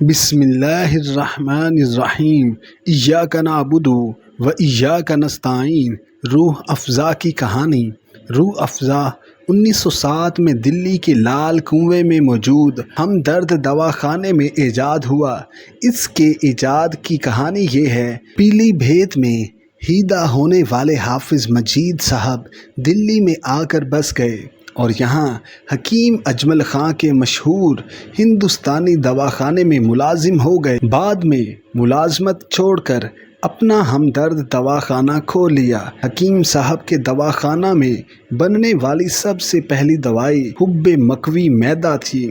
بسم اللہ الرحمن الرحیم۔ ایاک نعبد و ایاک نستعین۔ روح افزا کی کہانی۔ روح افزا 1907 میں دلی کے لال کنویں میں موجود ہمدرد دواخانے میں ایجاد ہوا۔ اس کے ایجاد کی کہانی یہ ہے۔ پیلی بھیت میں ہیدہ ہونے والے حافظ مجید صاحب دلی میں آ کر بس گئے اور یہاں حکیم اجمل خاں کے مشہور ہندوستانی دواخانے میں ملازم ہو گئے۔ بعد میں ملازمت چھوڑ کر اپنا ہمدرد دواخانہ کھول لیا۔ حکیم صاحب کے دواخانہ میں بننے والی سب سے پہلی دوائی حب مکوی معدہ تھی۔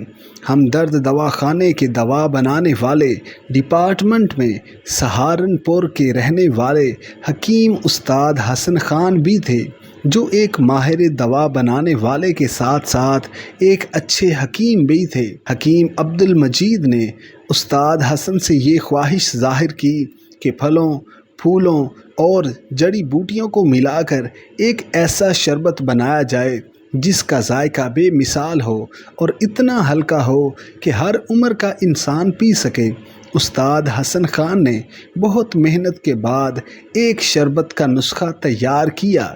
ہمدرد دواخانے کے دوا بنانے والے ڈپارٹمنٹ میں سہارنپور کے رہنے والے حکیم استاد حسن خان بھی تھے، جو ایک ماہر دوا بنانے والے کے ساتھ ساتھ ایک اچھے حکیم بھی تھے۔ حکیم عبد المجید نے استاد حسن سے یہ خواہش ظاہر کی کہ پھلوں، پھولوں اور جڑی بوٹیوں کو ملا کر ایک ایسا شربت بنایا جائے جس کا ذائقہ بے مثال ہو اور اتنا ہلکا ہو کہ ہر عمر کا انسان پی سکے۔ استاد حسن خان نے بہت محنت کے بعد ایک شربت کا نسخہ تیار کیا،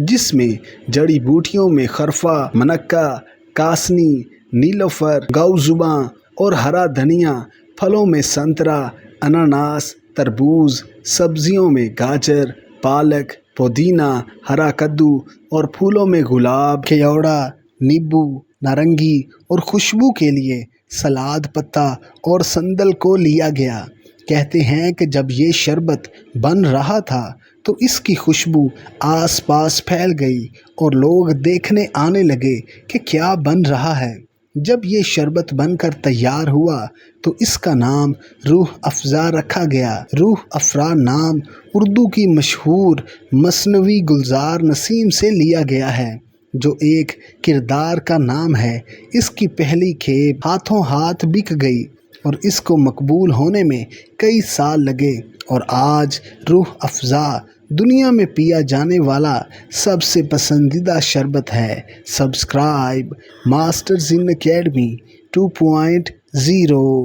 جس میں جڑی بوٹیوں میں خرفہ، منکا، کاسنی، نیلوفر، گاؤ زباں اور ہرا دھنیا، پھلوں میں سنترا، انناس، تربوز، سبزیوں میں گاجر، پالک، پودینہ، ہرا کدو اور پھولوں میں گلاب، کیوڑا، نیبو، نارنگی اور خوشبو کے لیے سلاد پتا اور سندل کو لیا گیا۔ کہتے ہیں کہ جب یہ شربت بن رہا تھا تو اس کی خوشبو آس پاس پھیل گئی اور لوگ دیکھنے آنے لگے کہ کیا بن رہا ہے۔ جب یہ شربت بن کر تیار ہوا تو اس کا نام روح افزا رکھا گیا۔ روح افزا نام اردو کی مشہور مثنوی گلزار نسیم سے لیا گیا ہے، جو ایک کردار کا نام ہے۔ اس کی پہلی کھیپ ہاتھوں ہاتھ بک گئی اور اس کو مقبول ہونے میں کئی سال لگے، اور آج روح افزا دنیا میں پیا جانے والا سب سے پسندیدہ شربت ہے۔ Subscribe masters in academy 2.0۔